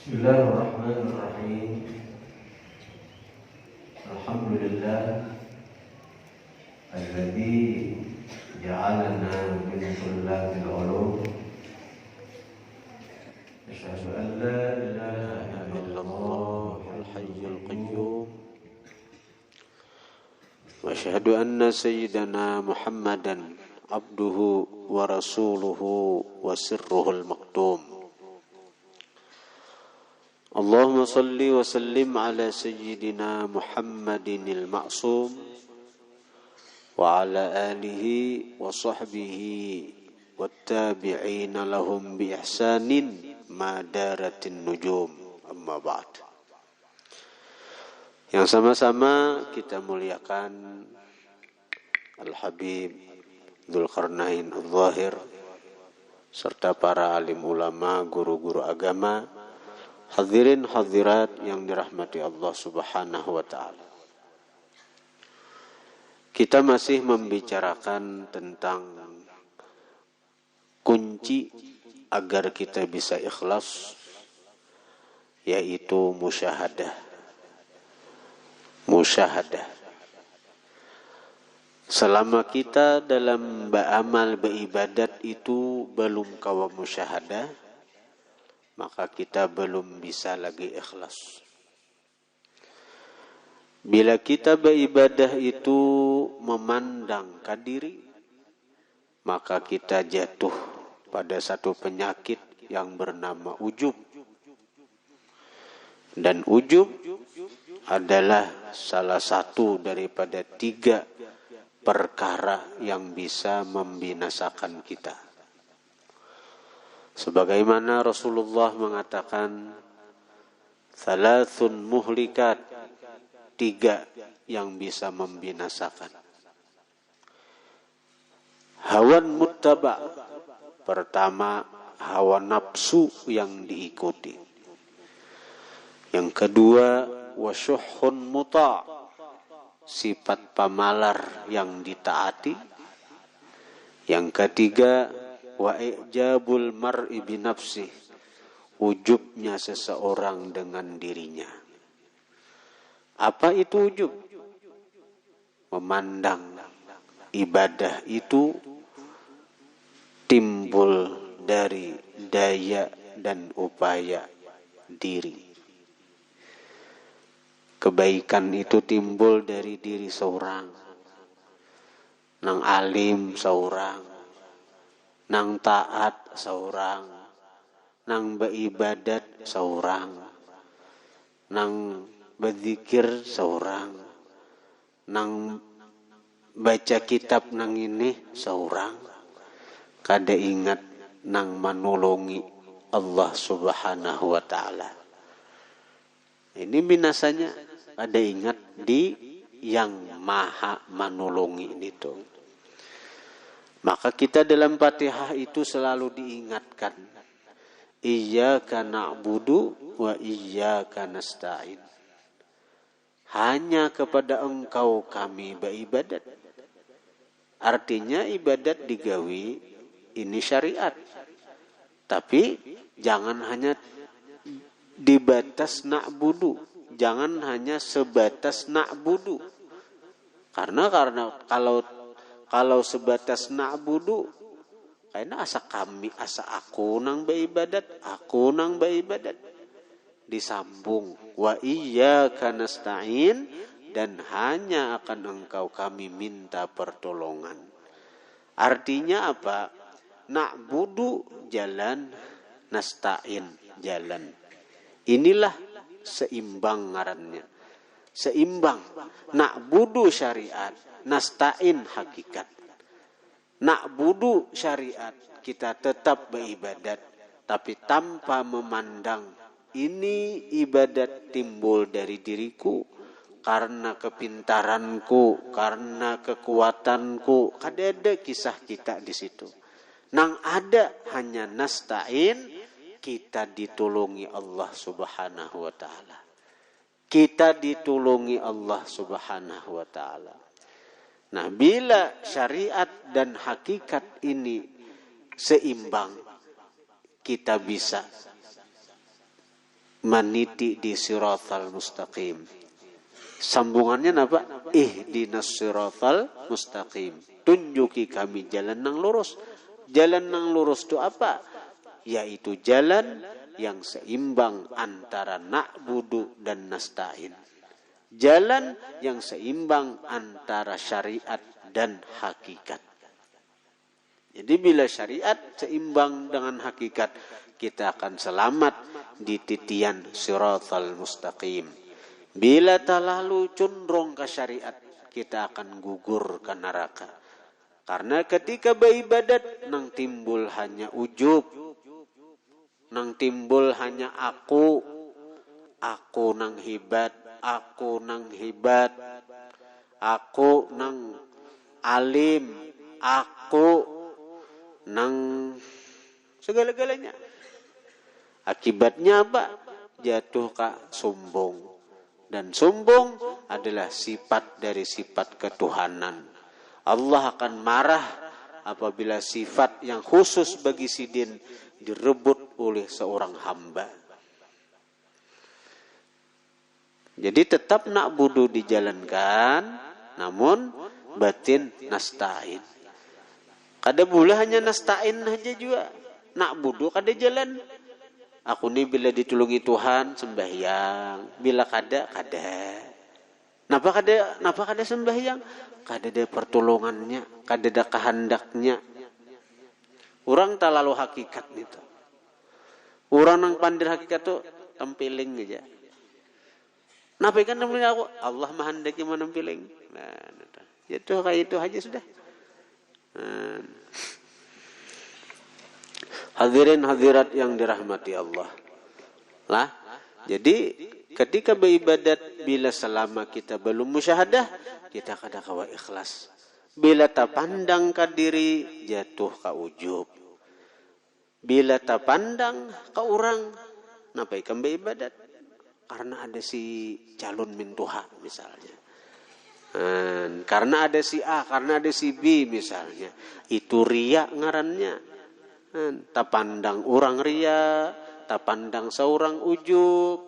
Bismillahirrahmanirrahim. Alhamdulillah alladzi ja'alana min thullatil ulum. Asyhadu an la ilaha illallah al-hayyul qayyum. Wa asyhadu anna sayyidana Muhammadan abduhu wa rasuluhu wa sirruhul maktum. Allahumma salli wa sallim ala sayyidina Muhammadin al-ma'sum wa ala alihi wa sahbihi wattabi'ina lahum bi ihsanin ma daratin nujum, amma ba'd. Yang sama-sama kita muliakan Al-Habib Dzulqarnain Adz-Dzahir serta para alim ulama, guru-guru agama, hadirin hadirat yang dirahmati Allah Subhanahu wa ta'ala. Kita masih membicarakan tentang kunci agar kita bisa ikhlas, yaitu musyahadah. Musyahadah. Selama kita dalam beramal beribadat itu belum kawa musyahadah, maka kita belum bisa lagi ikhlas. Bila kita beribadah itu memandang ke diri, maka kita jatuh pada satu penyakit yang bernama ujub. Dan ujub adalah salah satu daripada 3 perkara yang bisa membinasakan kita. Sebagaimana Rasulullah mengatakan, thalathun muhlikat, 3 yang bisa membinasakan. Hawan muttaba, pertama hawa nafsu yang diikuti. Yang kedua wasyuhun muta', sifat pamalar yang ditaati. Yang ketiga wa ijabul mar'i bi nafsih, ujubnya seseorang dengan dirinya. Apa itu ujub? Memandang ibadah itu timbul dari daya dan upaya diri. Kebaikan itu timbul dari diri seorang. Nang alim seorang, nang taat seorang, nang beribadat seorang, nang berzikir seorang, nang baca kitab nang ini seorang. Kada ingat nang menolongi Allah Subhanahu wa ta'ala. Ini binasanya ada ingat di yang maha menolongi itu. Maka kita dalam Fatihah itu selalu diingatkan, iyyaka na'budu wa iyyaka nasta'in. Hanya kepada Engkau kami beribadat. Artinya ibadat digawi ini syariat. Tapi jangan hanya dibatas na'budu, jangan hanya sebatas na'budu. Karena kalau sebatas na'budu, kayaknya asa aku nang beribadat, aku nang beribadat. Disambung wa iyyaka nasta'in, dan hanya akan Engkau kami minta pertolongan. Artinya apa? Na'budu jalan, nasta'in jalan. Inilah seimbang ngarannya. Seimbang. Na'budu syariat, nasta'in hakikat. Na'budu syariat, kita tetap beribadat, tapi tanpa memandang ini ibadat timbul dari diriku, karena kepintaranku, karena kekuatanku. Kada ada kisah kita di situ. Nang ada hanya nasta'in, kita ditolongi Allah Subhanahu wa ta'ala. Kita ditolongi Allah Subhanahu wa ta'ala. Nah, bila syariat dan hakikat ini seimbang, kita bisa maniti di siratal mustaqim. Sambungannya apa? Ihdinas siratal mustaqim. Tunjuki kami jalan nang lurus. Jalan nang lurus itu apa? Yaitu jalan yang seimbang antara na'budu dan nasta'in. Jalan yang seimbang antara syariat dan hakikat. Jadi bila syariat seimbang dengan hakikat, kita akan selamat di titian siratal mustaqim. Bila terlalu condong ke syariat, kita akan gugur ke neraka. Karena ketika beribadat, nang timbul hanya ujub, nang timbul hanya aku nang hebat, aku nang hebat, aku nang alim, aku nang segala-galanya. Akibatnya apa? Jatuh ke sombong. Dan sombong adalah sifat dari sifat ketuhanan. Allah akan marah apabila sifat yang khusus bagi sidin direbut oleh seorang hamba. Jadi tetap na'budu dijalankan, namun batin nasta'in. Kada boleh hanya nasta'in aja juga. Na'budu kada jalan. Aku ni bila ditulungi Tuhan sembahyang, bila kada. Napa kada sembahyang? Kada ada pertolongannya, kada ada kehendaknya. Orang tak lalu hakikat itu. Orang nang pandir hakikat tu tempiling aja. Napa ikan tempiling aku? Allah menghendaki mana tempiling. Nah, itu kayak itu aja sudah. Hadirin hadirat yang dirahmati Allah. Lah, jadi ketika beribadat, bila selama kita belum musyahadah, kita kada kawa ikhlas. Bila tak pandang ke diri, jatuh ke ujub. Bila tak pandang ke orang, napa ikan beribadat? Karena ada si calon mintuha misalnya. Karena ada si A, karena ada si B misalnya. Itu riya ngarannya. Tak pandang orang ria, tak pandang seorang ujub.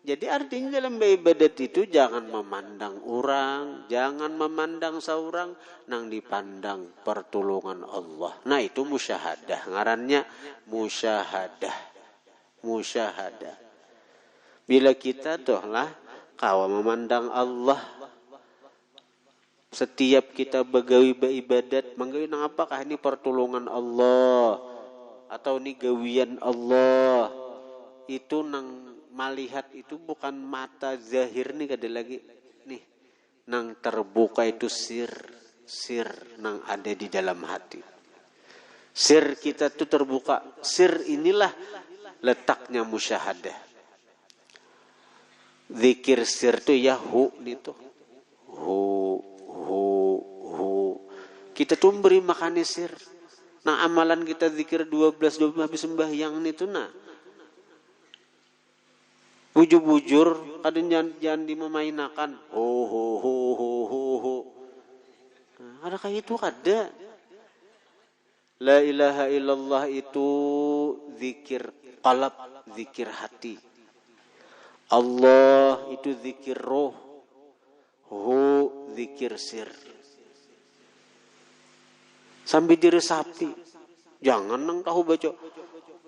Jadi artinya dalam beribadat itu jangan memandang orang, jangan memandang seorang, nang dipandang pertolongan Allah. Nah itu musyahadah, ngarannya musyahadah. Bila kita tuh lah kawa memandang Allah, setiap kita begawi beribadat, menggawi nang apakah ini pertolongan Allah atau ini gawian Allah, itu nang melihat itu bukan mata zahir nih kada lagi nih, nang terbuka itu sir nang ada di dalam hati. Sir kita tuh terbuka. Sir inilah letaknya musyahadah. Zikir sir tuh ya hu itu. Hu. Kita tuh beri makan sir. Nah amalan kita zikir 12 habis sembahyang itu nah. Bujur-bujur kadang jangan dimemainakan. Ho. Nah, ada kayak itu kada. La ilaha illallah itu zikir qalb, zikir hati. Allah itu zikir roh. Hu zikir sir. Sambil diresapi. Jangan nang kau baca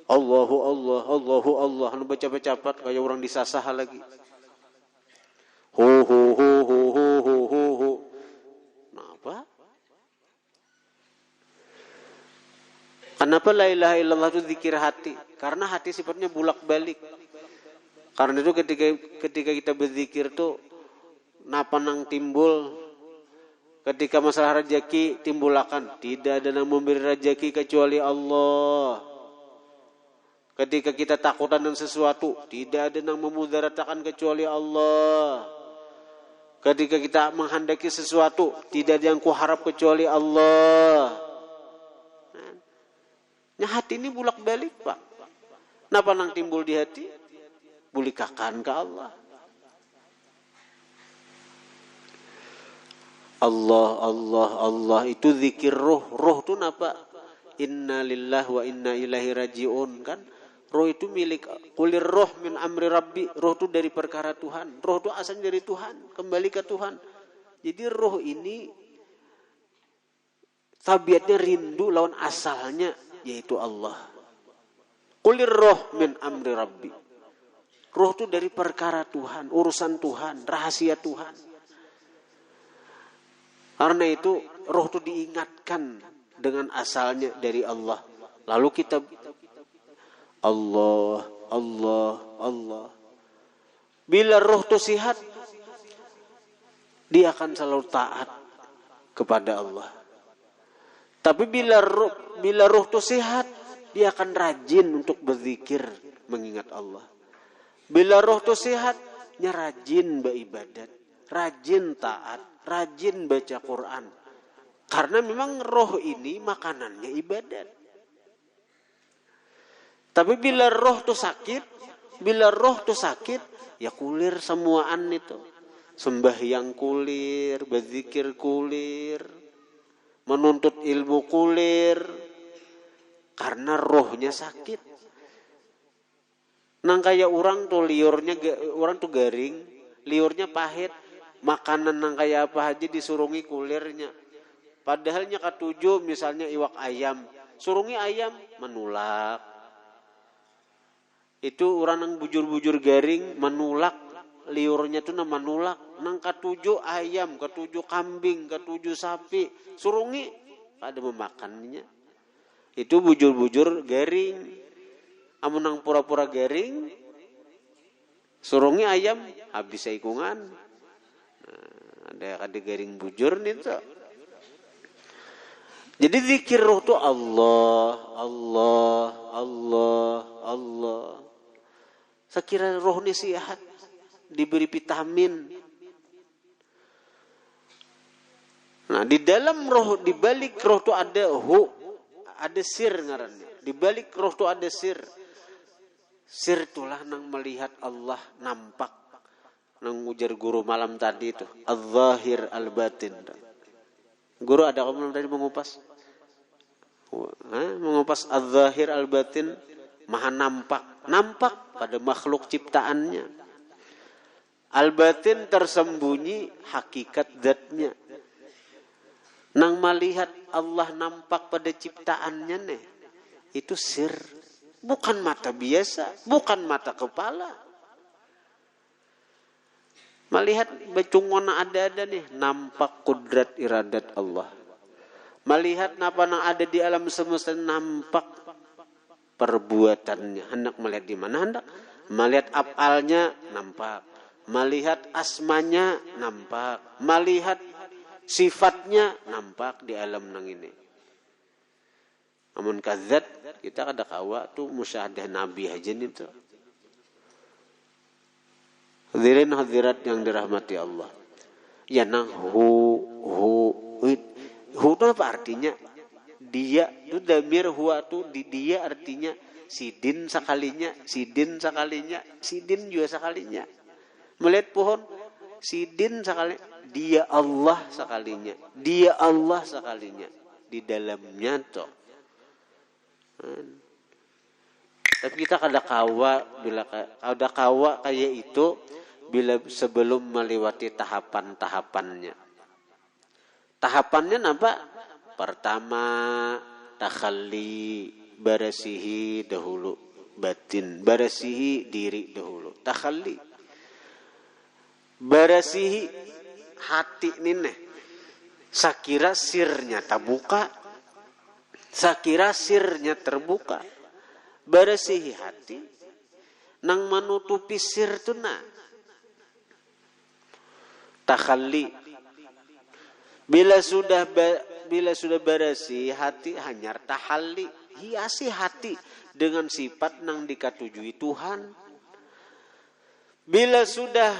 Allahu Allah, anu baca cepat kayak orang disasah lagi. Hu. Kenapa? Kenapa la ilaha illallah itu zikir hati? Karena hati sifatnya bulak-balik. Karena itu ketika kita berzikir tuh napa nang timbul? Ketika masalah rezeki timbulakan, tidak ada yang memberi rezeki kecuali Allah. Ketika kita takutan dengan sesuatu, tidak ada yang memudaratakan kecuali Allah. Ketika kita menghendaki sesuatu, tidak ada yang kuharap kecuali Allah. Nah, hati ini bulak-balik, Pak. Napa nang timbul di hati? Bulikakan ke Allah. Allah itu zikir roh. Roh itu napa? Inna lillahi wa inna ilaihi raji'un kan? Roh itu milik, kulir roh min amri rabbi, roh itu dari perkara Tuhan, roh itu asalnya dari Tuhan, kembali ke Tuhan. Jadi roh ini tabiatnya rindu lawan asalnya, yaitu Allah. Kulir roh min amri rabbi, roh itu dari perkara Tuhan, urusan Tuhan, rahasia Tuhan. Karena itu roh itu diingatkan dengan asalnya dari Allah. Lalu kita Allah, Allah, Allah. Bila roh itu sehat, dia akan selalu taat kepada Allah. Tapi bila roh itu sehat, dia akan rajin untuk berzikir, mengingat Allah. Bila roh itu sehat, dia rajin beribadat, rajin taat, rajin baca Quran. Karena memang roh ini makanannya ibadat. Tapi bila roh itu sakit, ya kulir semuaan itu. Sembahyang kulir, berzikir kulir, menuntut ilmu kulir. Karena rohnya sakit. Nang kayak orang tuh orang tuh garing, liurnya pahit. Makanan nang kayak apa aja disurungi kulirnya. Padahalnya katujuh misalnya iwak ayam, surungi ayam menulak. Itu orang yang bujur-bujur garing menulak, liurnya tuh nama menulak. Nang katujuh ayam, katujuh kambing, katujuh sapi, surungi ada memakannya. Itu bujur-bujur garing. Amun nang pura-pura garing, surungi ayam habis saikungan. Nah, ada garing bujur nih tuh. Jadi zikir roh tuh Allah, Allah, Allah, Allah. Sekira roh ini sehat, diberi vitamin. Nah, di dalam roh, di balik roh itu ada ada sir ngarannya. Di balik roh itu ada sir. Sir itulah nang melihat Allah nampak. Nang ujar guru malam tadi itu, al-zahir al-batin. Guru ada kamu tadi mengupas? Mengupas al-zahir al-batin, maha nampak. Nampak pada makhluk ciptaannya. Al-batin tersembunyi hakikat zatnya. Nang melihat Allah nampak pada ciptaannya nih, itu sir. Bukan mata biasa, bukan mata kepala. Melihat becungona ada nih, nampak kudrat iradat Allah. Melihat apa yang ada di alam semesta, nampak perbuatannya. Hendak melihat di mana hendak? Melihat afalnya, nampak. Melihat asmanya, nampak. Melihat sifatnya, nampak di alam nang ini. Namun kazat, kita kada kawa tuh musyahadah Nabi aja nih tuh. Hadirin hadirat yang dirahmati Allah. Ya nang hu itu apa artinya? Dia itu damir huwa tuh di dia artinya sidin sekalinya, sidin sekalinya, sidin juga sekalinya. Melihat pohon sidin sekalinya, dia Allah sekalinya, dia Allah sekalinya di dalamnya tuh. Tapi kita kada kawa bila kada kawa kayak itu bila sebelum melewati tahapan-tahapannya. Tahapannya apa? Pertama takhalli, barasihi dahulu batin, barasihi diri dahulu. Takhalli, barasihi hati ini. Sakira sirnya terbuka, sakira sirnya terbuka. Barasihi hati, nang menutupi sir tu na. Takhalli. Bila sudah barasi hati hanyar tahalli, hiasi hati dengan sifat nang dikatujui Tuhan. Bila sudah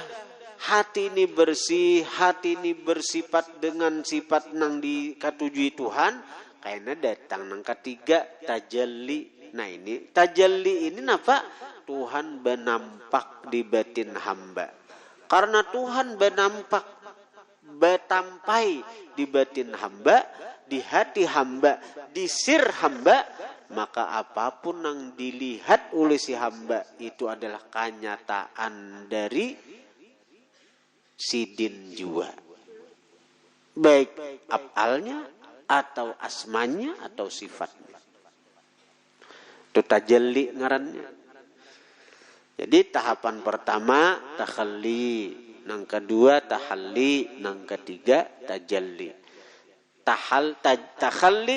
hati ini bersih, hati ini bersifat dengan sifat nang dikatujui Tuhan, kayaknya datang nang ketiga tajalli. Nah ini tajalli ini apa? Tuhan benampak di batin hamba. Karena Tuhan benampak, betampai di batin hamba, di hati hamba, di sir hamba, maka apapun yang dilihat oleh si hamba itu adalah kenyataan dari sidin jua. Baik afalnya atau asmanya atau sifatnya. Itu tajalli ngarannya. Jadi tahapan pertama takhalli, yang kedua tahalli, yang ketiga tajalli. Tahalli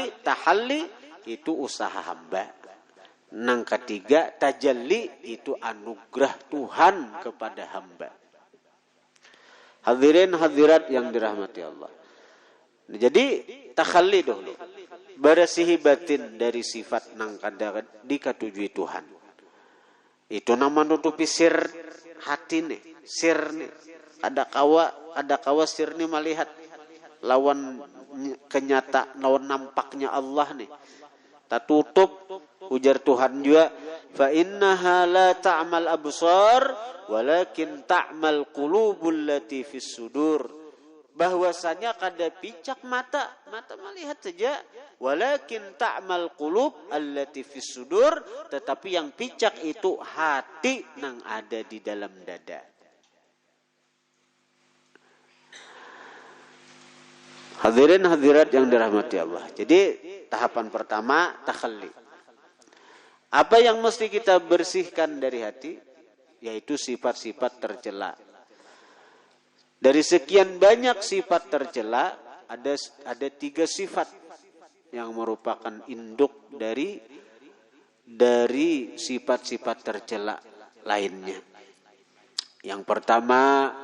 itu usaha hamba. Yang ketiga tajalli itu anugerah Tuhan kepada hamba. Hadirin hadirat yang dirahmati Allah. Jadi takhalli dulu. Bersihi batin dari sifat nang kada dikatujui Tuhan. Itu nama nutupi sir hati nih, sir nih. Ada kawa sir nih melihat lawan lawan nampaknya Allah nih. Tak tutup ujar Tuhan juga, fa innaha la ta'mal absar walakin ta'mal qulubul lati fis sudur. Bahwasanya kada picak mata melihat saja, walakin ta'mal qulub allati fis sudur, tetapi yang picak itu hati yang ada di dalam dada. Hadirin hadirat yang dirahmati Allah. Jadi tahapan pertama takhalli. Apa yang mesti kita bersihkan dari hati? Yaitu sifat-sifat tercela. Dari sekian banyak sifat tercela, ada 3 sifat yang merupakan induk dari sifat-sifat tercela lainnya. Yang pertama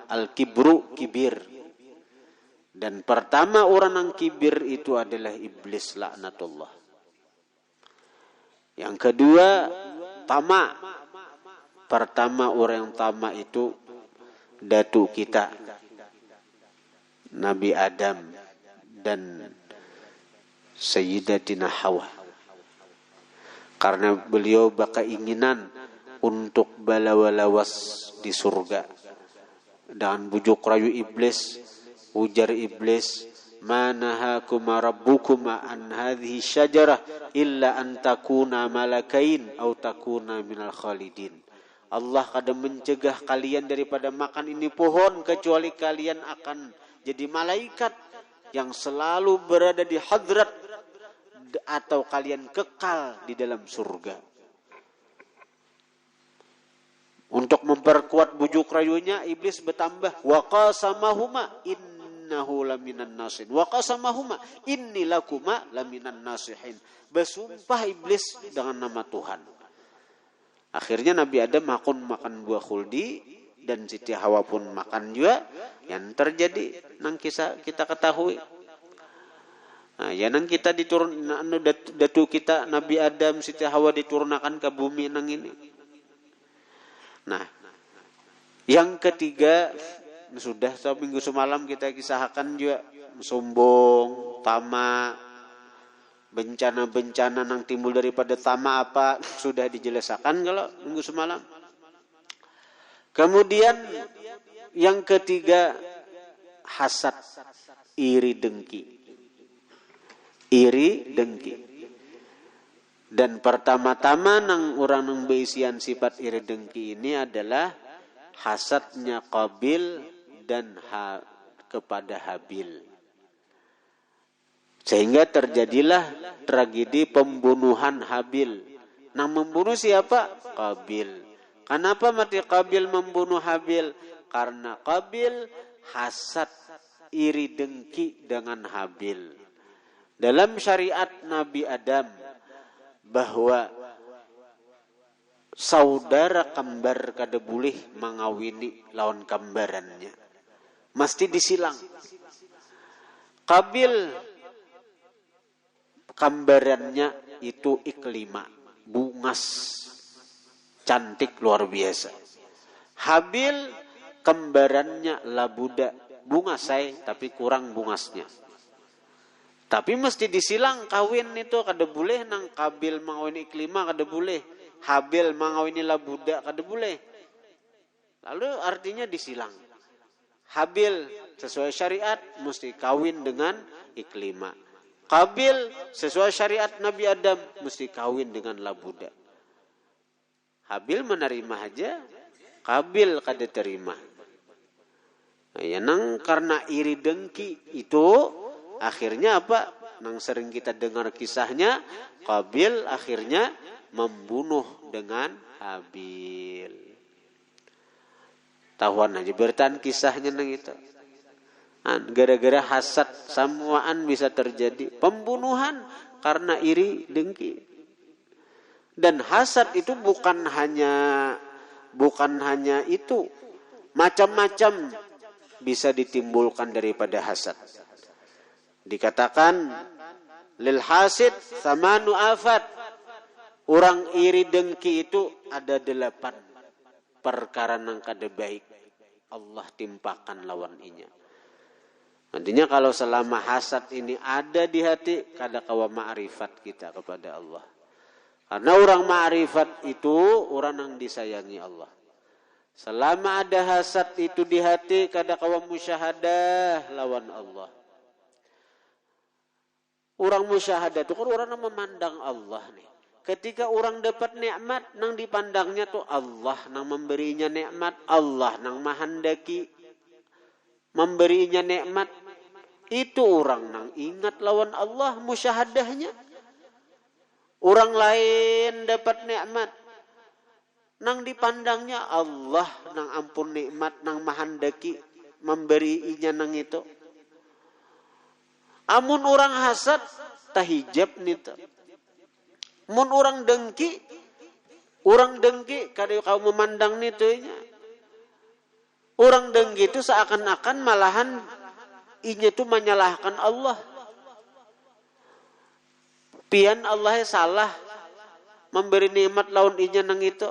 al-kibru, kibir. Dan pertama orang yang kibir itu adalah iblis laknatullah. Yang kedua tamak. Pertama orang yang tamak itu datu kita Nabi Adam dan Sayyidatina Hawa, karena beliau berkeinginan untuk balawalawas di surga. Dan bujuk rayu iblis, ujar iblis, ma nahakuma rabbukuma an hadhihi syajarah illa an takuna malakain aw takuna minal khalidin. Allah kadang mencegah kalian daripada makan ini pohon, kecuali kalian akan jadi malaikat yang selalu berada di hadrat, atau kalian kekal di dalam surga. Untuk memperkuat bujuk rayunya, iblis bertambah, wa qasamahuma innahu laminan nasihin, wa qasamahuma inni lakuma laminan nasihin. Bersumpah iblis dengan nama Tuhan. Akhirnya Nabi Adam makan buah khuldi, dan Siti Hawa pun makan juga. Yang terjadi nang kisah kita ketahui. Nah, ya nang kita diturun datu kita Nabi Adam Siti Hawa diturunkan ke bumi nang ini. Nah, yang ketiga sudah minggu semalam kita kisahkan juga, sombong, tamak. Bencana-bencana yang timbul daripada tamak apa sudah dijelaskan kalau minggu semalam. Kemudian yang ketiga hasad, iri dengki. Iri dengki. Dan pertama-tama nang orang nang beisian sifat iri dengki ini adalah hasadnya Qabil dan kepada Habil. Sehingga terjadilah tragedi pembunuhan Habil. Nah, membunuh siapa? Qabil. Kenapa mati Qabil membunuh Habil? Karena Qabil hasad, iri dengki dengan Habil. Dalam syariat Nabi Adam, bahwa saudara kembar kada boleh mengawini lawan kembarannya. Mesti disilang. Qabil kembarannya itu Iklima, bungas, cantik luar biasa. Habil kembarannya Labuda, bungasai tapi kurang bungasnya. Tapi mesti disilang kawin itu kada boleh, nang Qabil mengawini Iklima kada boleh, Habil mengawini Labuda kada boleh. Lalu artinya disilang. Habil sesuai syariat mesti kawin dengan Iklima. Qabil sesuai syariat Nabi Adam mesti kawin dengan labuda. Habil menerima aja, Qabil kada terima. Ya nang karena iri dengki itu akhirnya apa? Nang sering kita dengar kisahnya, Qabil akhirnya membunuh dengan Habil. Tahuan aja bertahan kisahnya nang itu. Gara-gara hasad samuaan bisa terjadi pembunuhan karena iri dengki. Dan hasad itu bukan hanya itu, macam-macam bisa ditimbulkan daripada hasad. Dikatakan lil hasid samanu afat. Orang iri dengki itu ada 8 perkara nang kada baik. Allah timpakan lawan inya. Nantinya kalau selama hasad ini ada di hati, kada kawa ma'rifat kita kepada Allah. Karena orang ma'rifat itu orang yang disayangi Allah. Selama ada hasad itu di hati, kada kawa musyahadah lawan Allah. Orang musyahadah itu kan orang yang memandang Allah nih. Ketika orang dapat nikmat, nang dipandangnya tuh Allah nang memberinya nikmat, Allah nang mahandaki memberinya nikmat. Itu orang nang ingat lawan Allah musyahadahnya. Orang lain dapat nikmat, nang dipandangnya Allah nang ampun nikmat, nang mahandaki memberinya nang itu. Amun orang hasad tahijab nito. Mun orang dengki kada kau memandang nitonya. Orang dengki itu seakan-akan malahan inya itu menyalahkan Allah. Pian Allah salah memberi nikmat lawan inya nang itu.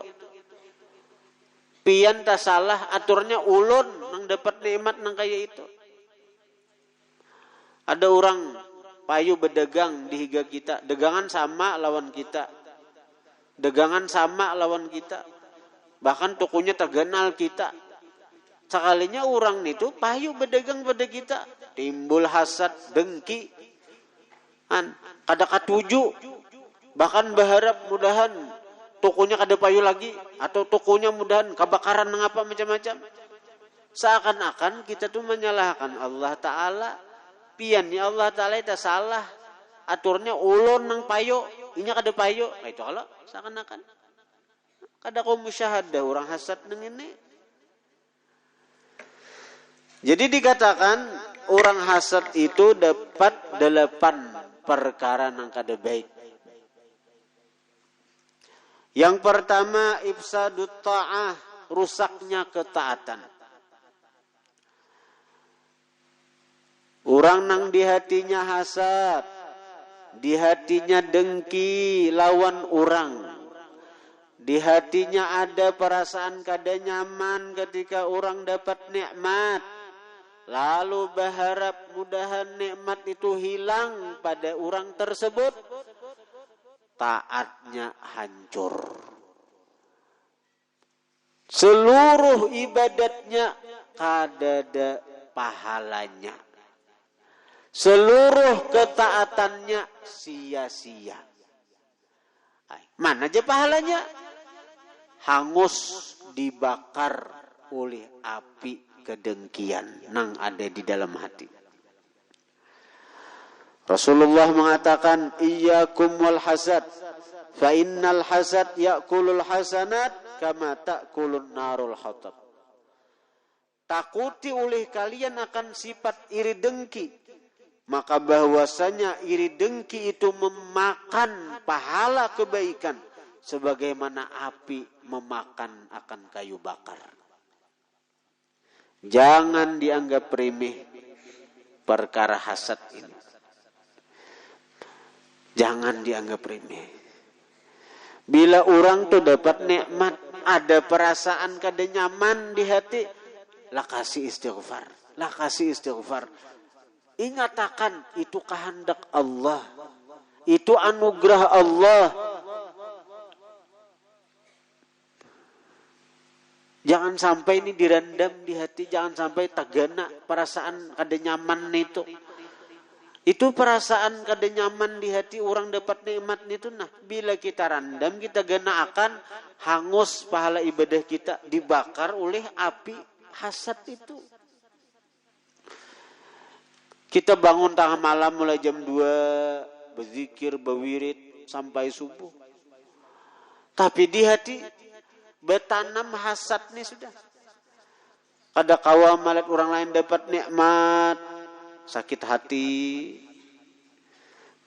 Pian tak salah aturnya ulun nang dapat nikmat nang kaya itu. Ada orang payu berdagang di higa kita, dagangan sama lawan kita. Dagangan sama lawan kita. Bahkan tokonya terkenal kita. Sekalinya orang itu payu berdagang pada kita, timbul hasad, dengki. Kada katuju. Bahkan berharap mudahan tokonya kada payu lagi atau tokonya mudahan kebakaran ngapa macam-macam. Seakan-akan kita tuh menyalahkan Allah Ta'ala. Pian ya Allah Ta'ala itu salah. Aturnya ulun nang payo, inya kada payo. Nah, itu kalau seakan-akan kada kau musyahadah orang hasad nang ini. Jadi dikatakan orang hasad itu dapat 8 perkara nang kada baik. Yang pertama ifsadut ta'ah, rusaknya ketaatan. Orang nang di hatinya hasad, di hatinya dengki lawan orang. Di hatinya ada perasaan kada nyaman ketika orang dapat nikmat. Lalu berharap mudahan nikmat itu hilang pada orang tersebut. Taatnya hancur. Seluruh ibadatnya kada ada pahalanya. Seluruh ketaatannya sia-sia. Mana aja pahalanya? Hangus dibakar oleh api kedengkian nang ada di dalam hati. Rasulullah mengatakan, iyyakum wal hasad, fa innal hasad ya'kulul hasanat kama ta'kulun narul hatab. Takuti oleh kalian akan sifat iri dengki, maka bahwasanya iri dengki itu memakan pahala kebaikan sebagaimana api memakan akan kayu bakar. Jangan dianggap remeh perkara hasad ini. Jangan dianggap remeh. Bila orang tuh dapat nikmat, ada perasaan kada nyaman di hati, lah kasih istighfar. Lah kasih istighfar. Ingatakan itu kehendak Allah. Itu anugerah Allah. Jangan sampai ini direndam di hati. Jangan sampai tagana perasaan kada nyaman itu. Itu perasaan kada nyaman di hati orang dapat nikmat itu nah. Bila kita randam, kita gena akan hangus pahala ibadah kita dibakar oleh api hasad itu. Kita bangun tengah malam mulai jam 2 berzikir, berwirid sampai subuh. Tapi di hati bertanam hasad nih sudah. Kada kawa melihat orang lain dapat nikmat, sakit hati.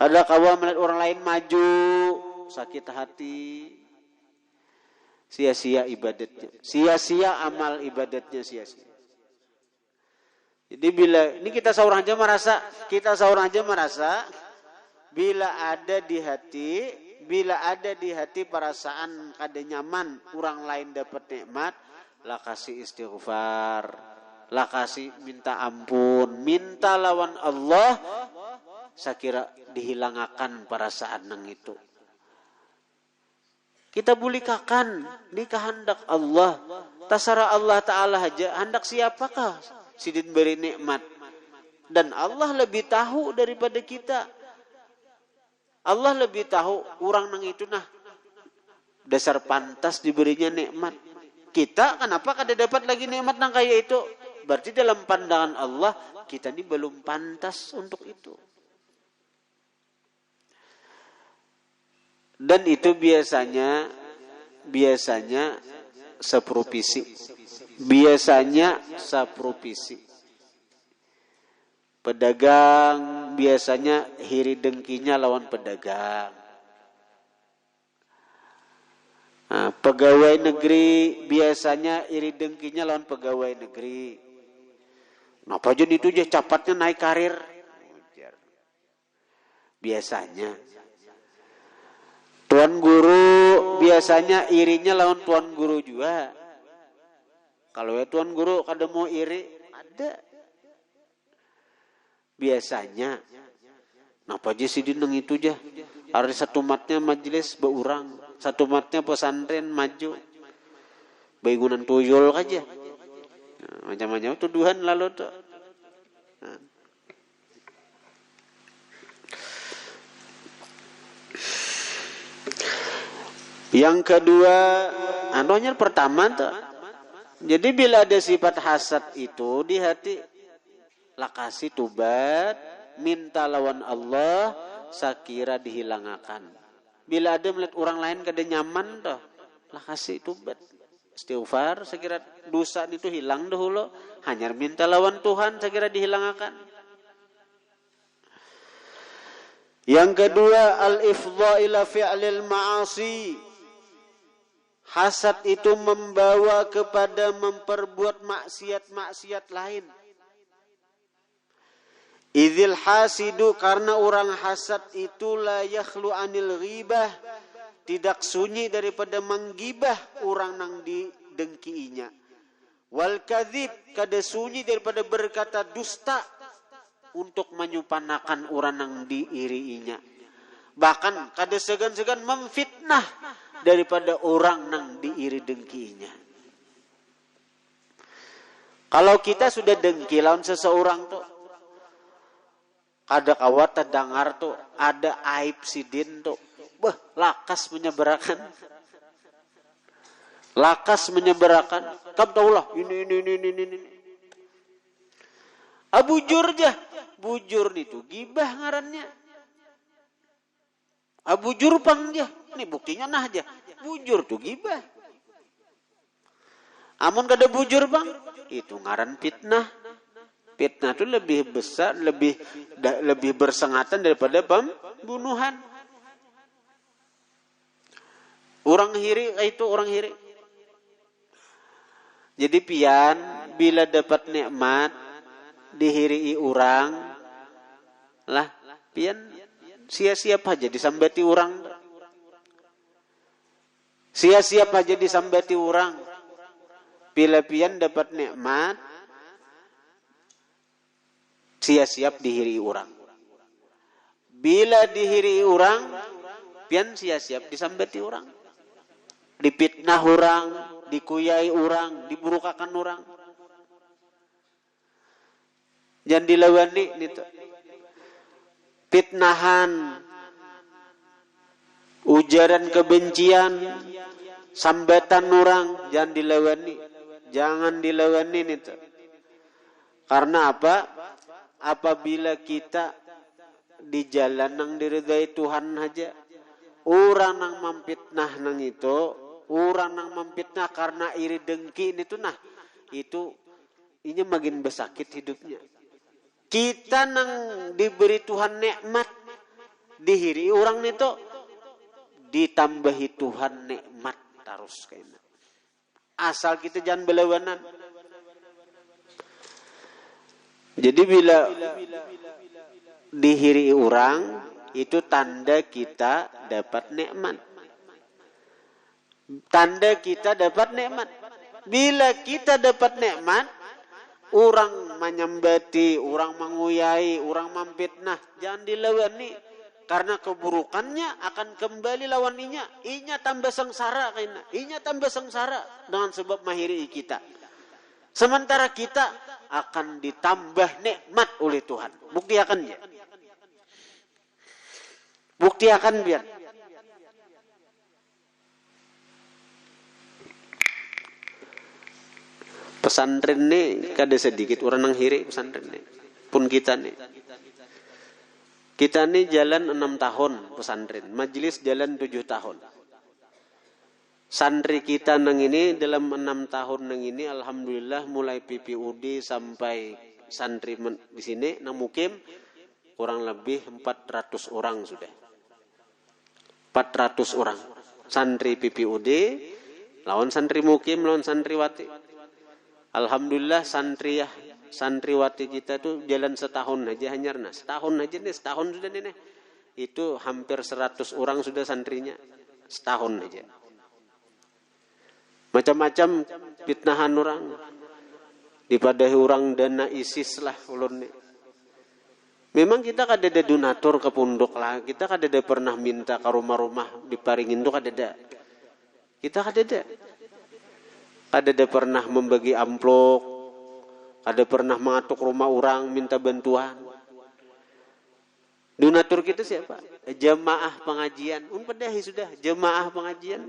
Ada kawan melihat orang lain maju, sakit hati. Sia-sia ibadatnya, sia-sia amal ibadatnya, sia-sia. Jadi bila ini kita seorang aja merasa bila ada di hati perasaan kada nyaman orang lain dapat nikmat, lah kasih istighfar, lah kasih minta ampun, minta lawan Allah, saya kira dihilangkan perasaan nang itu. Kita bulikakan di kehendak Allah, tasara Allah Ta'ala aja, hendak siapakah sidin beri nikmat. Dan Allah lebih tahu daripada kita. Allah lebih tahu orang nang itu nah dasar pantas diberinya nikmat. Kita kenapa kada dapat lagi nikmat nang kaya itu? Berarti dalam pandangan Allah kita ini belum pantas untuk itu. Dan itu biasanya seprovisi. Pedagang biasanya hiri dengkinya lawan pedagang. Nah, pegawai negeri biasanya iri dengkinya lawan pegawai negeri. Napa aja itu aja capatnya naik karir. Biasanya. Tuan guru biasanya irinya lawan tuan guru juga. Kalau ya tuan guru kada mau iri, ada. Biasanya. Napa aja sih dineng itu aja. Hari satu matnya majelis beurang. Satu matnya pesantren maju. Bangunan tuyul aja. Nah, macam-macam tuduhan lalu tuh. Nah. Yang kedua, anunya pertama tuh. Jadi bila ada sifat hasad itu di hati, lah kasih tubat, minta lawan Allah, sakira dihilangkan. Bila ada melihat orang lain kada nyaman tuh, lah kasih tubat, istighfar, sakira dosa itu hilang dahulu, hanya minta lawan Tuhan, sakira dihilangkan. Yang kedua, al-ifdha ila fi'lil ma'asi. Hasad itu membawa kepada memperbuat maksiat-maksiat lain. Idzil hasidu, karena orang hasad itu la yakhlu anil ghibah, tidak sunyi daripada menggibah orang nang didengkiinya. Wal kadzib, kada sunyi daripada berkata dusta untuk menyupanakan orang nang diiriinya. Bahkan kada segan-segan memfitnah daripada orang nang diiri dengkinya. Kalau kita sudah dengki lawan seseorang tuh, kada kawat terdengar tuh ada aib sidin tuh, lakas menyeberakan. Kam taulah ini. Bujur jah, bujur itu gibah ngarannya. Bujur pang dia, ini buktinya nah aja. Bujur tuh gibah. Amun kada bujur bang, itu ngaran fitnah. Fitnah itu lebih besar, lebih bersengatan daripada pembunuhan. Orang hiri itu orang hiri. Jadi pian bila dapat nikmat dihiri orang, lah pian sia-sia aja disambati orang. Sia-sia aja disambati orang. Bila pian dapat nikmat, sia-sia dihiri orang. Bila dihiri orang, pian sia-sia disambati orang. Dipitnah orang, dikuyai orang, diburukakan orang. Jangan dilawani itu. fitnahan, ujaran kebencian, sambatan orang, jangan dilewani. Jangan dilewani itu. Karena apa? Apabila kita di jalan nang diridhai Tuhan aja, orang nang memfitnah nang itu, orang nang memfitnah karena iri dengki itu nah, itu ini makin besakit hidupnya. Kita nang diberi Tuhan nikmat, dihiri orang itu ditambahi Tuhan nikmat terus kayaknya. Asal kita jangan belawanan. Jadi bila dihiri orang itu tanda kita dapat nikmat. Tanda kita dapat nikmat. Bila kita dapat nikmat, orang menyembati, orang menguyai, orang memfitnah, jangan dilewani. Karena keburukannya akan kembali lawan inya. Inya tambah sengsara kayaknya. Inya tambah sengsara dengan sebab mahiri kita. Sementara kita akan ditambah nikmat oleh Tuhan. Bukti akan ya. Bukti akan biar. Pesantren nih kada sedikit orang nang hiri pesantren nih. Pun kita nih. Kita nih jalan 6 tahun pesantren, majelis jalan 7 tahun. Santri kita nang ini dalam 6 tahun nang ini alhamdulillah mulai PPUD sampai santri di sini nang mukim kurang lebih 400 orang sudah. 400 orang. Santri PPUD lawan santri mukim lawan santriwati. Alhamdulillah santriwati kita tuh jalan setahun aja hanyarna. Setahun aja nih, setahun sudah nih. Itu hampir 100 orang sudah santrinya. Setahun aja. Macam-macam fitnahan orang. Dipadahi orang dana ISIS lah ulun nih. Memang kita kadada donatur ke pondok lah. Kita kadada pernah minta ke rumah-rumah diparingin tuh kadada. Kita kadada. Kadada pernah membagi amplop. Ada pernah mengatuk rumah orang minta bantuan. Donatur kita siapa? Jamaah pengajian. Padahi sudah jamaah pengajian.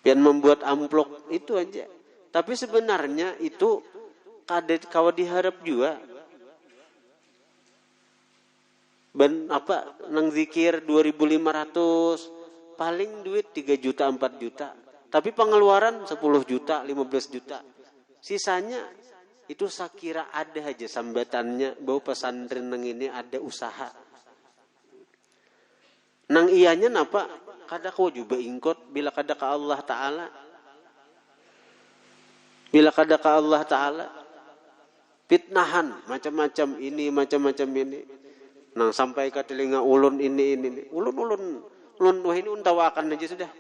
Yang membuat amplop itu aja. Tapi sebenarnya itu kalau diharap juga. Nang zikir 2.500 paling duit 3 juta 4 juta. Tapi pengeluaran 10 juta 15 juta. Sisanya itu saya kira ada aja sambatannya bahwa pesantren nang ini ada usaha. Nang ianya napa? Kada kau juga ingkot bila kada ka Allah Ta'ala. Bila kada ka Allah Ta'ala. Fitnahan macam-macam ini, macam-macam ini. Nang sampai ke telinga ulun ini. Ulun wah ini untawakan aja sudah.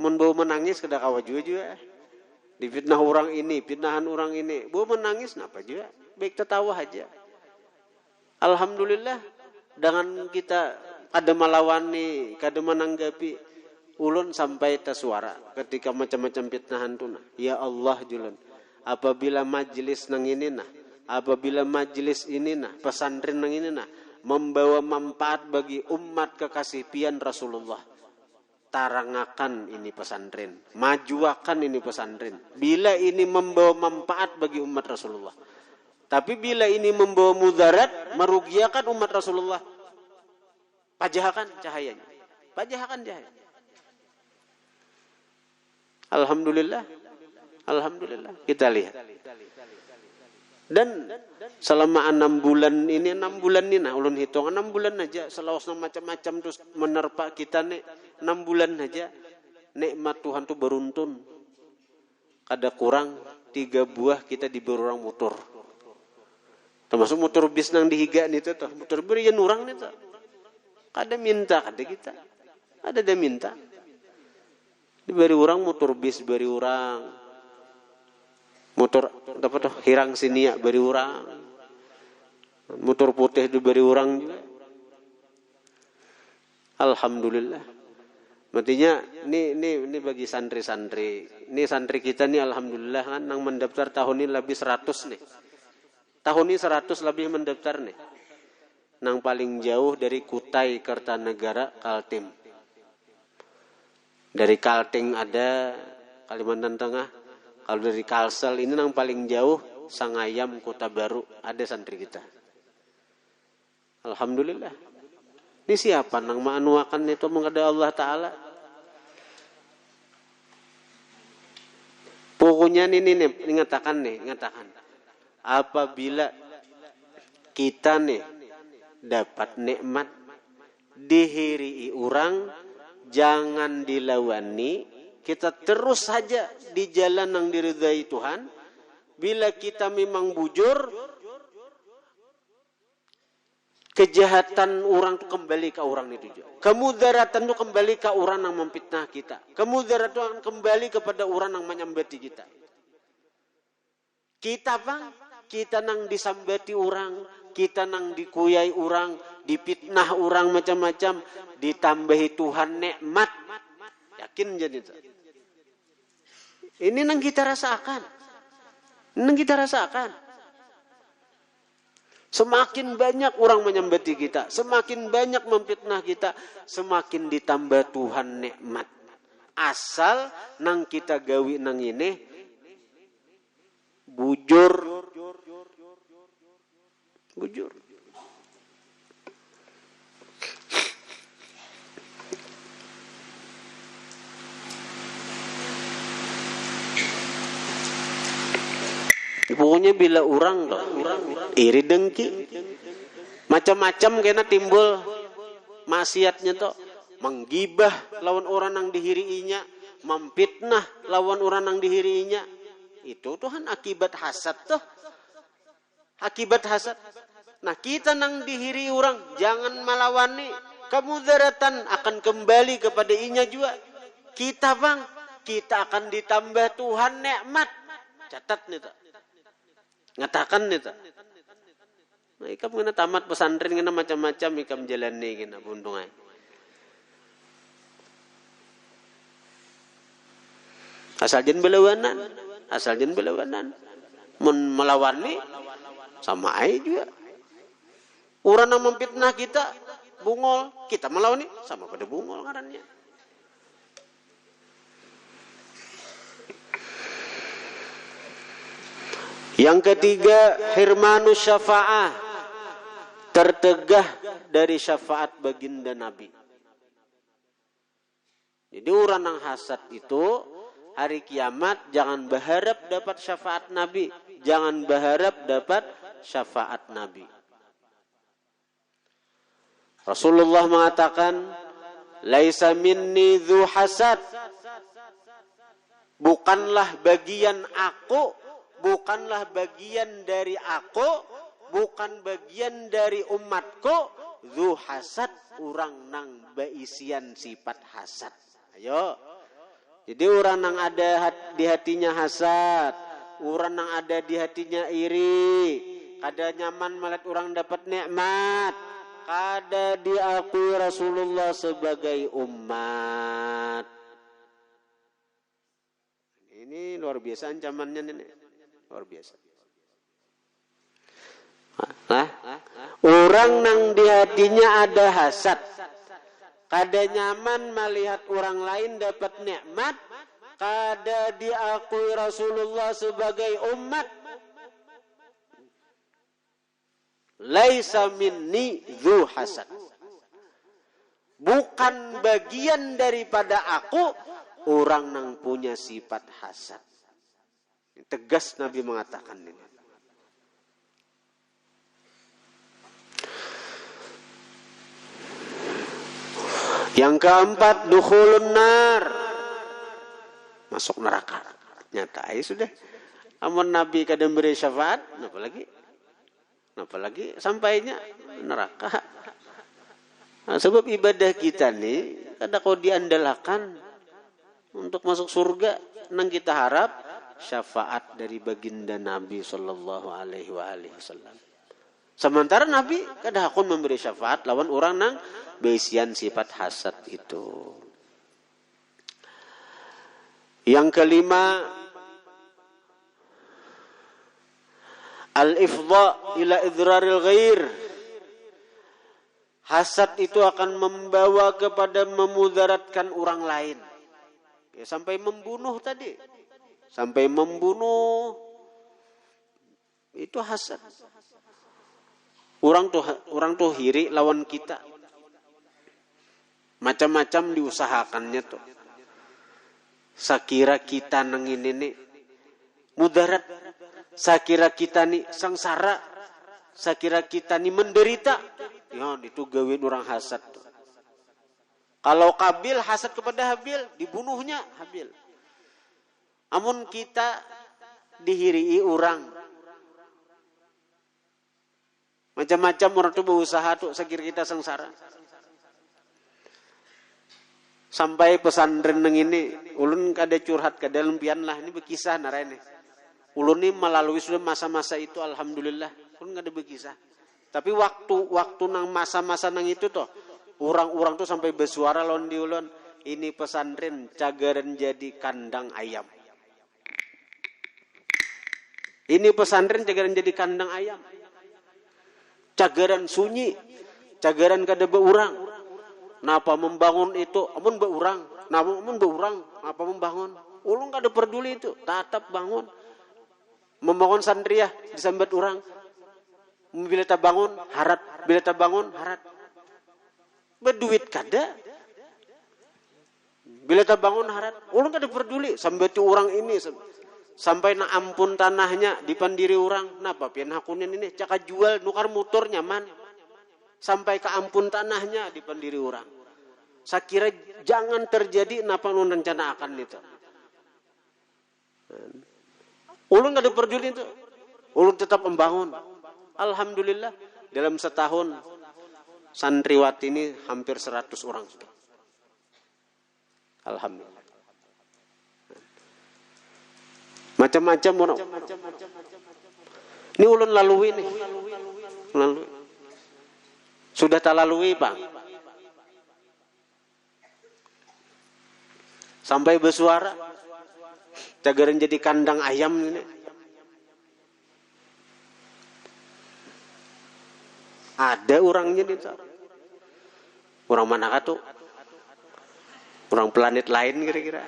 Mun bau menangis kada kawa juga. Difitnah orang ini, fitnahan orang ini. Bau menangis napa juga? Baik tertawa aja. Alhamdulillah dengan kita kada malawani, kada menanggapi ulun sampai tersuara ketika macam-macam fitnahan tu nah. Ya Allah julun. Apabila majelis nang ini nah, apabila majelis ini nah, pesantren nang ini nah membawa manfaat bagi umat kekasih pian Rasulullah. Tarangakan ini pesantren, majuakan ini pesantren. Bila ini membawa manfaat bagi umat Rasulullah. Tapi bila ini membawa mudarat, merugiakan umat Rasulullah, pajahakan cahayanya. Pajahakan cahaya. Alhamdulillah. Alhamdulillah. Kita lihat. Dan selama 6 bulan ini nah ulun hitung 6 bulan aja selawasna macam-macam terus menerpa kita nih 6 bulan aja nikmat Tuhan tuh beruntun. Kada kurang 3 buah kita diberi orang motor. Termasuk motor bis nang dihiga nih tuh. Motor berian orang nih tuh. Kada minta kada kita. Ada dia minta. Diberi orang motor bis beri orang. Motor apa tuh hirang sinia beri orang. Motor putih diberi orang juga. Alhamdulillah. Artinya ini bagi santri-santri. Ini santri kita nih alhamdulillah kan nang mendaftar tahun ini lebih 100 nih. Tahun ini 100 lebih mendaftar nih. Nang paling jauh dari Kutai Kertanegara Kaltim. Dari Kaltim ada Kalimantan Tengah. Kalau dari Kalsel ini nang paling jauh Sangayam Kota Baru ada santri kita. Alhamdulillah. Ini siapa nang maanuakan itu menghadap Allah Ta'ala. Pokoknya ini ngatakan. Apabila kita nih dapat nikmat dihiri orang, jangan dilawani, kita terus saja di jalan yang diridhai Tuhan. Bila kita memang bujur, kejahatan orang itu kembali ke orang itu juga. Kemudaratan itu kembali ke orang yang memfitnah kita. Kemudaratan kembali kepada orang yang menyambati kita. Kita bang, kita nang disambati orang, kita nang dikuyai orang, dipitnah orang macam-macam, ditambahi Tuhan nikmat. Yakin jadi itu. Ini nang kita rasakan. Nang kita rasakan. Semakin banyak orang menyambati kita, semakin banyak memfitnah kita, semakin ditambah Tuhan nikmat. Asal nang kita gawi nang ini bujur. Pokoknya bila orang iri dengki macam-macam kena timbul maksiatnya toh, menggibah lawan orang yang dihiriinya, memfitnah lawan orang yang dihiriinya. Itu Tuhan akibat hasad toh. Akibat hasad. Nah, kita nang dihiri orang jangan melawani, kemudaratan akan kembali kepada inya juga. Kita bang, kita akan ditambah Tuhan nikmat. Catat nih toh. Ngatakan itu. Nah, ikam kena tamat pesantren kena macam-macam ikam jalani kena buntungan. Asal jen belawanan. Melawani sama aja juga. Orang yang memfitnah kita bungol, kita melawani sama pada bungol ngarannya. Yang ketiga, hirmanus syafa'ah, tertegah dari syafaat baginda Nabi. Jadi orang yang hasad itu hari kiamat jangan berharap dapat syafaat Nabi, jangan berharap dapat syafaat Nabi. Rasulullah mengatakan, laisa minni dzu hasad, bukanlah bagian aku, bukanlah bagian dari aku, bukan bagian dari umatku, dzu hasad, orang nang beisian sifat hasad. Ayo. Jadi orang nang ada di hatinya hasad, orang nang ada di hatinya iri, kada nyaman melihat orang dapat nikmat, kada diakui Rasulullah sebagai umat. Ini luar biasa ancamannya ini. Luar biasa. Nah, orang nang di hatinya ada hasad, kada nyaman melihat orang lain dapat nikmat, kada diakui Rasulullah sebagai umat. Laisa minni dzu hasad. Bukan bagian daripada aku orang nang punya sifat hasad. Tegas Nabi mengatakan ini. Yang keempat, dukhulun nar, masuk neraka. Nyata aja sudah. Amun Nabi kadang beri syafaat, apalagi sampainya neraka. Nah, sebab ibadah kita nih kada kau diandalkan untuk masuk surga, nang kita harap syafaat dari baginda Nabi sallallahu alaihi wasallam. Sementara Nabi kada hakun memberi syafaat lawan orang nang beisian sifat hasad itu. Yang kelima, Al-ifdha ila idraril ghair. Hasad itu akan membawa kepada memudaratkan orang lain. Ya, sampai membunuh tadi. Sampai membunuh. Itu hasad. Orang tuh hiri lawan kita. Macam-macam diusahakannya tuh. Sakira kita nengin ini mudarat. Sakira kita nih sengsara. Sakira kita nih menderita. Ya, itu gawin orang hasad. Kalau Kabil hasad kepada Habil, dibunuhnya Habil. Amun kita dihirii orang. Macam-macam orang itu berusaha tuh sakira kita sengsara. Sampai pesantren neng ini, ulun kada curhat kada lempian lah, ini berkisah narene. Ulun ini melalui sudah masa-masa itu, alhamdulillah, ulun kada berkisah. Tapi waktu nang masa-masa nang itu toh, orang-orang tuh sampai bersuara lawan di ulun, ini pesantren cagaran jadi kandang ayam. Ini pesantren cagaran jadi kandang ayam. Cagaran sunyi, cagaran kada beurang. Napa membangun itu? Amun beurang. Napa amun beurang? Apa membangun? Ulun kada peduli itu, tetap bangun. Membangun sandriah disambat orang. Bila tak bangun harat, bila tak bangun harat. Berduit kada. Bila tak bangun harat, ulun kada peduli sambat orang ini sampai nak ampun tanahnya dipandiri orang. Napa pian hakunin ini caka jual nukar motor nyaman. Sampai ke ampun tanahnya dipandiri orang. Saya kira jangan terjadi napa nun rencana akan itu. Ulun gak ada peduli itu. Ulun tetap membangun. Alhamdulillah dalam setahun santriwati ini hampir 100 orang sudah. Alhamdulillah. Macam-macam orang. Ini ulun lalui nih. Lalui. Sudah tak lalui, Pak. Sampai bersuara. Cagaran jadi kandang ayam ini. Ada orangnya nih. Orang mana tuh? Orang planet lain kira-kira.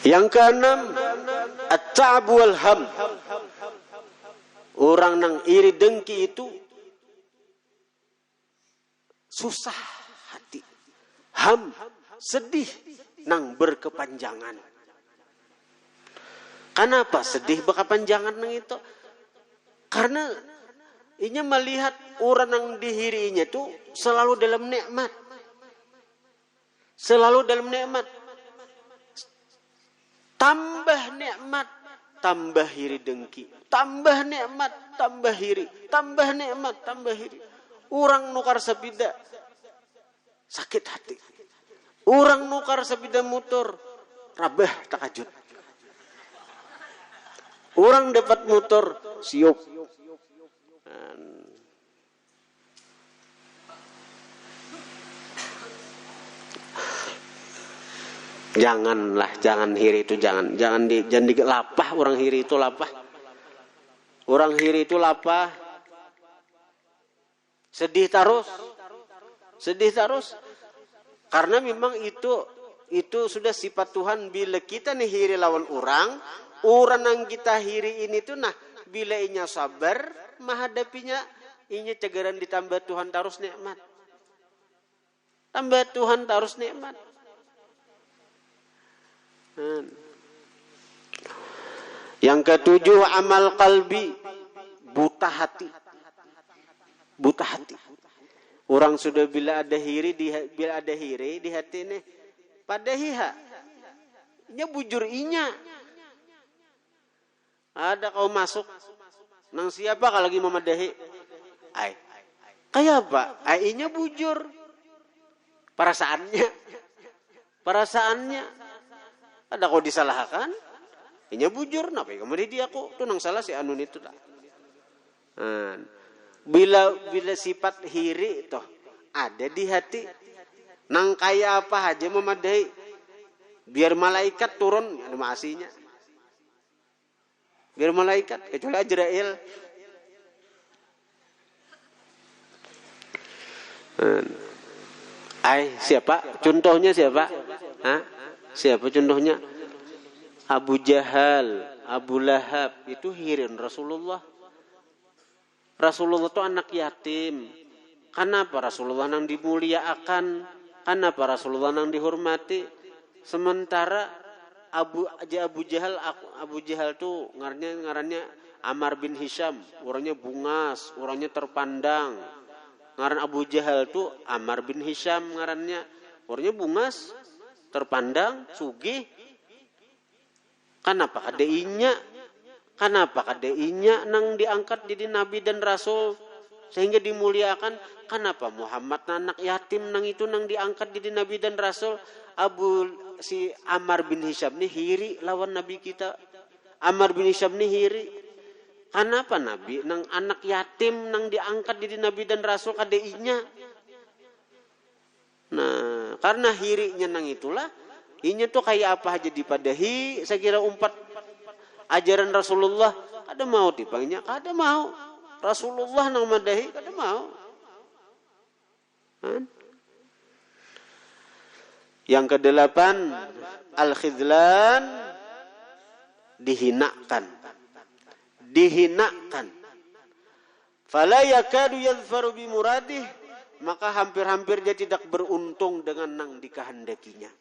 Yang keenam, at-ta'ab wal ham. Orang nang iri dengki itu susah hati. Ham, sedih nang berkepanjangan. Kenapa sedih berkepanjangan nang itu? Karena inya melihat orang yang dihirinya itu selalu dalam nikmat. Selalu dalam nikmat. Tambah nikmat, tambah hiri dengki. Tambah nikmat, tambah hiri. Tambah nikmat, tambah hiri. Orang nukar sepeda, sakit hati. Orang nukar sepeda motor, rabah takajud. Orang dapat motor, siup. Janganlah, jangan hiri itu jangan lapah orang hiri itu lapah. Orang hiri itu lapah. Sedih terus. Karena memang itu sudah sifat Tuhan. Bila kita nih hiri lawan orang yang kita hiri ini tuh nah bila inya sabar menghadapinya, inya cegaran ditambah Tuhan terus nikmat. Tambah Tuhan terus nikmat. Yang ketujuh, amal qalbi, buta hati. Buta hati. Orang sudah bila ada hiri di hati ini pada hiha. Nya bujur inya. Ada kau masuk nang siapa kalau lagi memadahi? Ai. Kayak apa? Ainya bujur. Perasaannya. Ada kau disalahkan, inya bujur, napa kamu dia aku tuh nang salah si anun itu tak. Bila sifat hiri toh ada di hati, nang kaya apa aja memadai, Biar malaikat turun, ada maasinya. Biar malaikat, kecuali Ajrail. Siapa? Contohnya siapa? Hah? Siapa contohnya? Abu Jahal, Abu Lahab, itu hirin Rasulullah. Rasulullah itu anak yatim. Kenapa Rasulullah nang dimuliakan? Kenapa Rasulullah nang dihormati? Sementara Abu Jahal tuh ngarannya Ammar bin Hisham, orangnya bungas, orangnya terpandang. Ngaran Abu Jahal tuh Ammar bin Hisham ngarannya, orangnya bungas, terpandang, sugih. Kenapa kadeinya nang diangkat jadi nabi dan rasul sehingga dimuliakan? Kenapa Muhammad anak yatim nang itu nang diangkat jadi nabi dan rasul? Si Ammar bin Hisham nih hiri lawan nabi kita. Ammar bin Hisham nih hiri. Kenapa nabi nang anak yatim nang diangkat jadi nabi dan rasul kadeinya? Nah, karena hirinya nang itulah, inya tuh kayak apa aja dipadahi. Saya kira umpat ajaran Rasulullah kada mau dipanggilnya, kada mau. Rasulullah nang madahi kada mau. Yang ke-8, al-khidlan, dihinakan. Fala yakadu yadhfaru bi muradih, maka hampir-hampir dia tidak beruntung dengan nang dikehendakinya.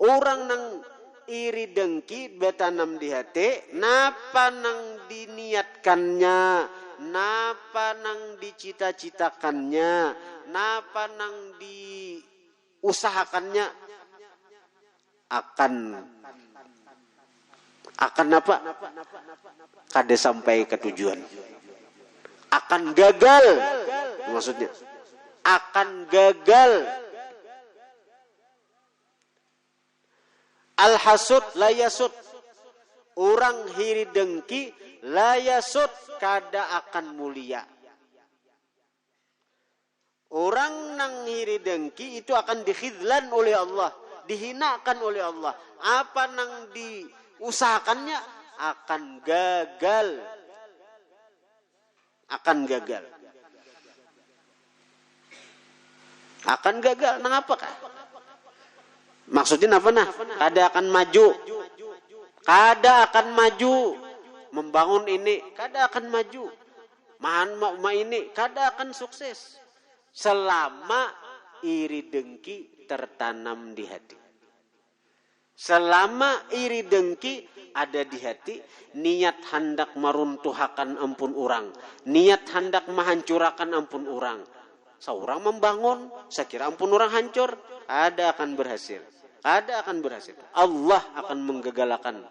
Orang nang iri dengki betanam di hati, napa nang diniatkannya, napa nang dicita-citakannya, napa nang diusahakannya akan apa? Kada sampai ke tujuan. Akan gagal. Maksudnya akan gagal. Al-hasud la yasud. Orang hiri dengki la yasud, kada akan mulia. Orang nang hiri dengki itu akan dikhidlan oleh Allah, dihinakan oleh Allah. Apa nang diusahakannya akan gagal. Akan gagal. Akan gagal. Nang apa kah? Maksudnya apa nah? Kada akan maju. Kada akan maju. Membangun ini, kada akan maju. Ma ini, kada akan sukses. Selama iri dengki tertanam di hati. Selama iri dengki ada di hati, niat hendak meruntuhakan ampun orang. Niat hendak menghancurakan ampun orang. Seorang membangun, saya kira ampun orang hancur. Ada akan berhasil. Ada akan berhasil. Allah akan menggagalakan.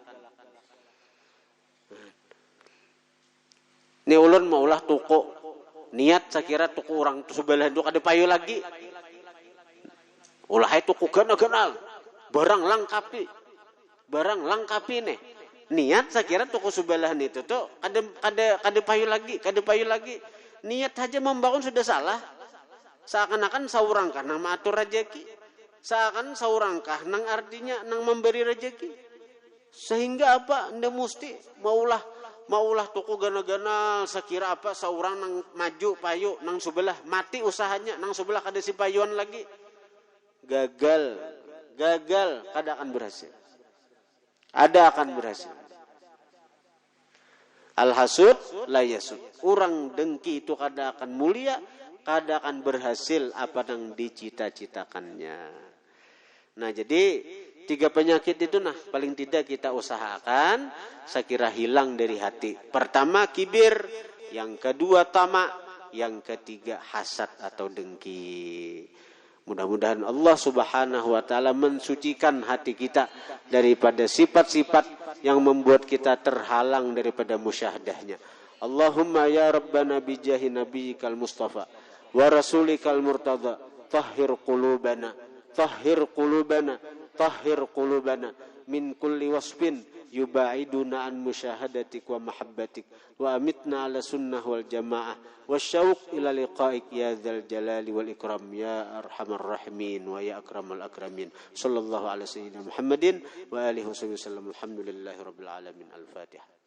Ini ulun maulah toko. Niat saya kira toko orang sebelah itu ada payu lagi. Ulah itu gana-gana. Barang lengkapi nih. Niat saya kira toko sebelah itu tuh ada payu lagi. Niat saja membangun sudah salah. Seakan-akan saurangkah nang mengatur rezeki. Seakan saurangkah nang artinya nang memberi rezeki. Sehingga apa? Nda mesti maulah toko gana-gana sekira apa seorang nang maju payu nang sebelah mati usahanya nang sebelah kada si payuan lagi. Gagal kada akan berhasil. Ada akan berhasil. Al-hasud la yasud. Orang dengki itu kada akan mulia, kada akan berhasil apa yang dicita-citakannya. Nah, jadi 3 penyakit itu paling tidak kita usahakan sekira hilang dari hati. Pertama kibir, yang kedua tamak, yang ketiga hasad atau dengki. Mudah-mudahan Allah Subhanahu wa taala mensucikan hati kita daripada sifat-sifat yang membuat kita terhalang daripada musyahadahnya. Allahumma ya Rabbana bijahi nabiyyikal Mustafa wa rasulikal murtada tahhir qulubana min kulli wasfin yubaiduna an musyahadatik wa mahabbatik wa amitna ala sunnah wal jamaah wasyauq ila liqa'ik ya dzal jalali wal ikram ya arhamar rahimin wa ya akramal akramin sallallahu alaihi wasallam Muhammadin wa alihi wasallam alhamdulillahi rabbil alamin al-fatihah.